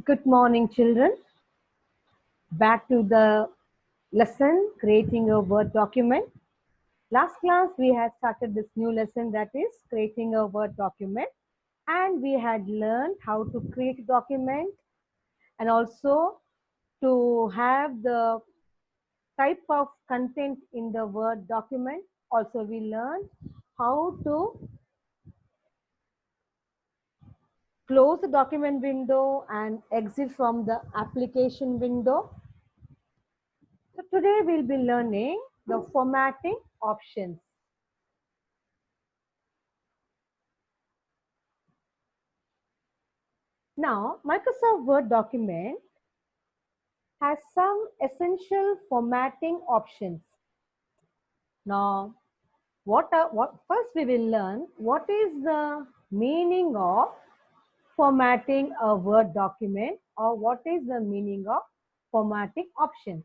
Good morning, children. Back to the lesson creating a Word document. Last class, we had started this new lesson that is creating a Word document, and we had learned how to create a document and also to have the type of content in the Word document. Also, we learned how to close the document window and exit from the application window. So today we'll be learning the formatting options. Now, Microsoft Word document has some essential formatting options. Now, what first we will learn what is the meaning of formatting a Word document, or what is the meaning of formatting options.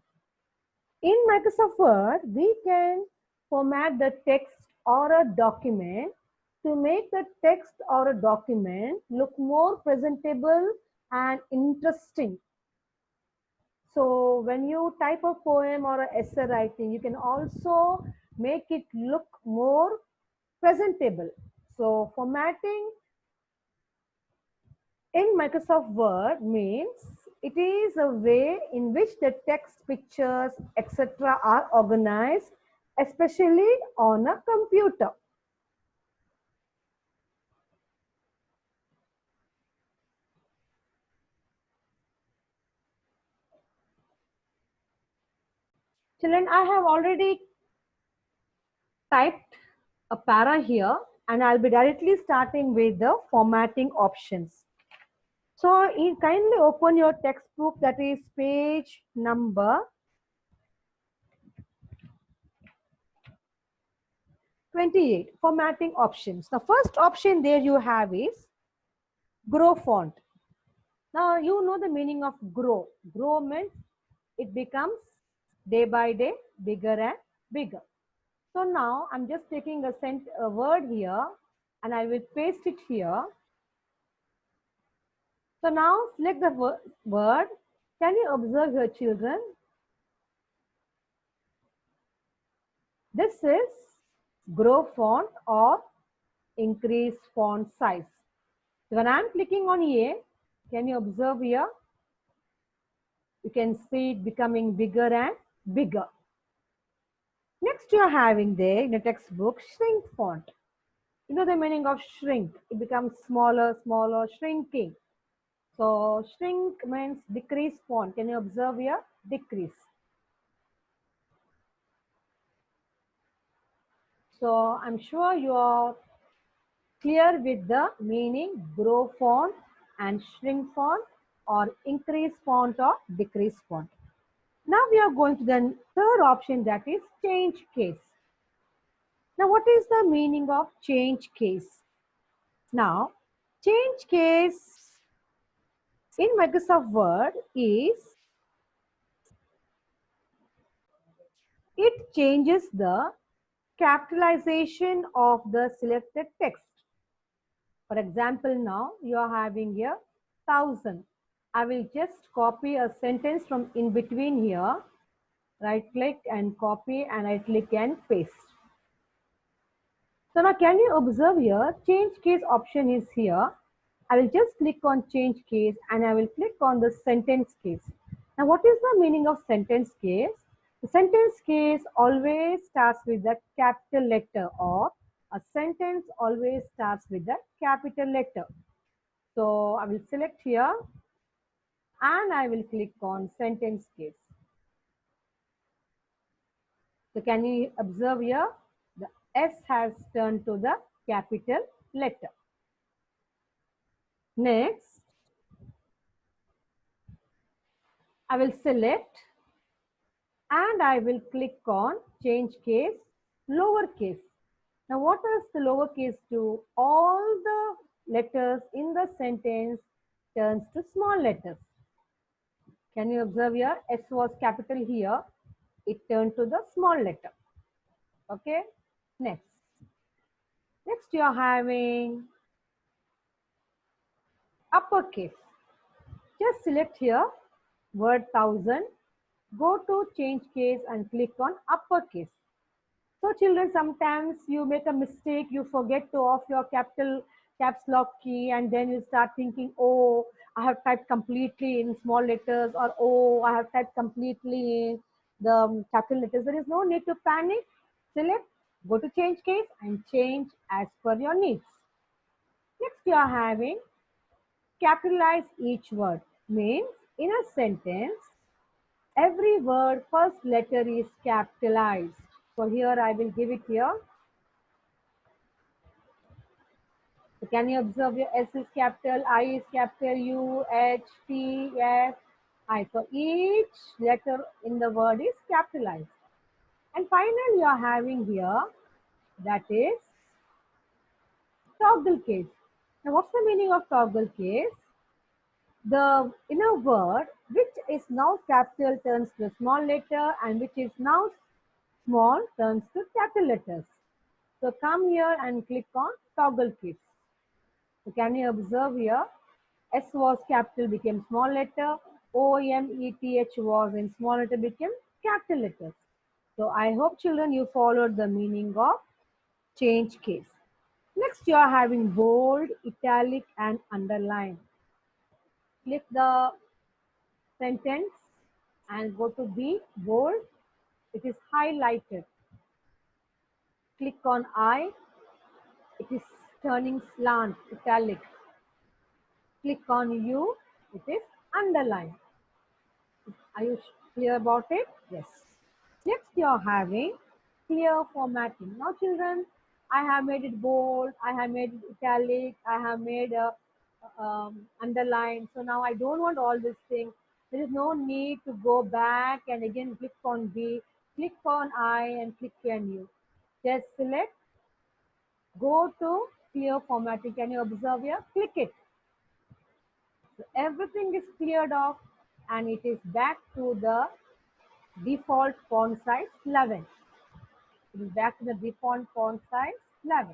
In Microsoft Word, we can format the text or a document to make the text or a document look more presentable and interesting. So when you type a poem or an essay writing, you can also make it look more presentable. So formatting in Microsoft Word means it is a way in which the text, pictures, etc. are organized, especially on a computer. Children, I have already typed a para here, and I'll be directly starting with the formatting options. So you kindly open your textbook, that is page number 28, formatting options. The first option there you have is grow font. Now you know the meaning of grow. Grow means it becomes day by day bigger and bigger. So now I'm just taking a word here and I will paste it here. So now select the word. Can you observe your children? This is grow font or increase font size. So when I'm clicking on A, can you observe here? You can see it becoming bigger and bigger. Next, you are having there in the textbook shrink font. You know the meaning of shrink. It becomes smaller, smaller, shrinking. So shrink means decrease font. Can you observe here? Decrease. So I'm sure you are clear with the meaning grow font and shrink font, or increase font or decrease font. Now we are going to the third option, that is change case. Now what is the meaning of change case? Now change case in Microsoft Word is it changes the capitalization of the selected text. For example, now you are having here 1000. I will just copy a sentence from in between here. Right click and copy, and I click and paste. So now can you observe here, change case option is here. I will just click on change case and I will click on the sentence case. Now what is the meaning of sentence case? The sentence case always starts with the capital letter, or a sentence always starts with the capital letter. So I will select here and I will click on sentence case. So can you observe here, the S has turned to the capital letter. Next, I will select and I will click on change case lowercase. Now what does the lowercase do? All the letters in the sentence turns to small letters. Can you observe here? S was capital here. It turned to the small letter. Okay. Next. Next you are having uppercase. Just select here word 1000, go to change case and click on uppercase. So children, sometimes you make a mistake, you forget to off your caps lock key, and then you start thinking, oh, I have typed completely in small letters, or oh, I have typed completely in the capital letters. There is no need to panic. Select, go to change case and change as per your needs. Next you are having capitalize each word. Means in a sentence, every word first letter is capitalized. So here I will give it here. So can you observe your S is capital, I is capital, U, H, T, F, I. So each letter in the word is capitalized. And finally you are having here, that is toggle case. Now what's the meaning of toggle case? The inner word which is now capital turns to a small letter, and which is now small turns to capital letters. So come here and click on toggle case. So can you observe here? S was capital became small letter. O, M, E, T, H was in small letter became capital letters. So I hope children you followed the meaning of change case. Next you are having bold, italic and underline. Click the sentence and go to B, bold. It is highlighted. Click on I. It is turning slant, italic. Click on U. It is underlined. Are you clear about it? Yes. Next, you are having clear formatting. Now, children, I have made it bold, I have made it italic, I have made a underline. So now I don't want all these things. There is no need to go back and again click on B, click on I, and click on U. Just select, go to clear formatting. Can you observe here? Click it. So everything is cleared off and it is back to the default font size 11. It is back to the default font size 11.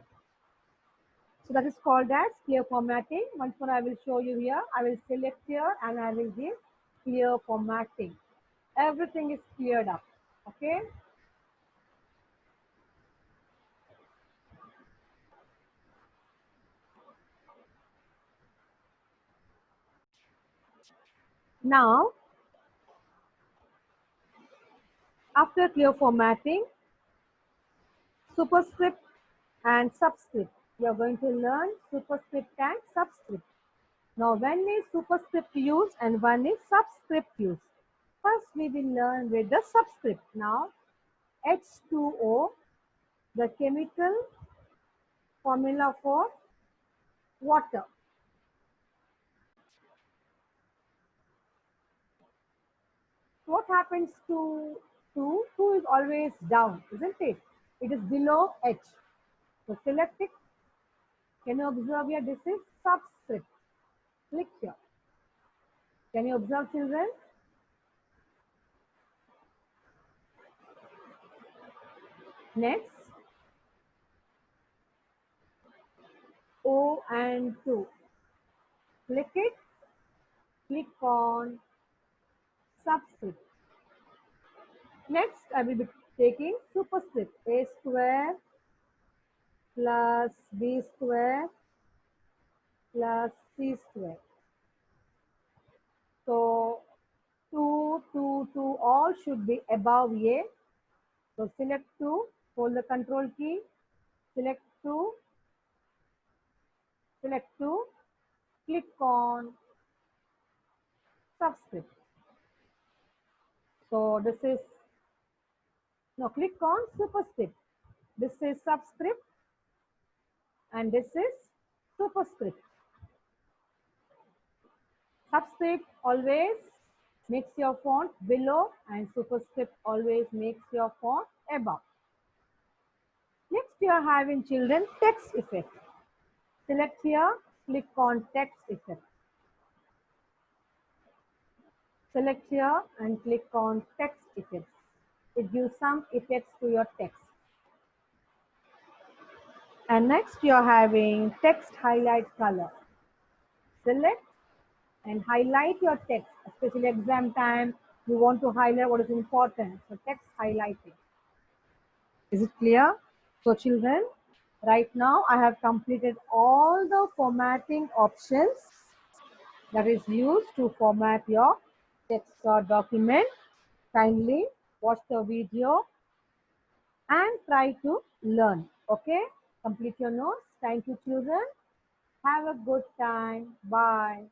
So that is called as clear formatting. Once more I will show you here. I will select here and I will give clear formatting. Everything is cleared up. Okay. Now, after clear formatting, superscript and subscript. We are going to learn superscript and subscript. Now, when is superscript used and when is subscript used? First, we will learn with the subscript. Now, H2O, the chemical formula for water. What happens to 2? 2 is always down, isn't it? It is below H. So select it. Can you observe here? This is subscript. Click here. Can you observe, children? Next, O and 2. Click it. Click on subscript. Next, I will be taking superscript. A square plus B square plus C square. So 2, 2, 2 all should be above A. So select 2, hold the control key, select 2, click on subscript. So this is, no, click on superscript. This is subscript and this is superscript. Subscript always makes your font below and superscript always makes your font above. Next you are having, children, text effect. Select here, click on text effect. Select here and click on text effects. It gives some effects to your text. And next you are having text highlight color. Select and highlight your text, especially exam time. You want to highlight what is important. So text highlighting. Is it clear? So children, right now I have completed all the formatting options that is used to format your text or document. Kindly watch the video and try to learn. Okay? Complete your notes. Thank you, children. Have a good time. Bye.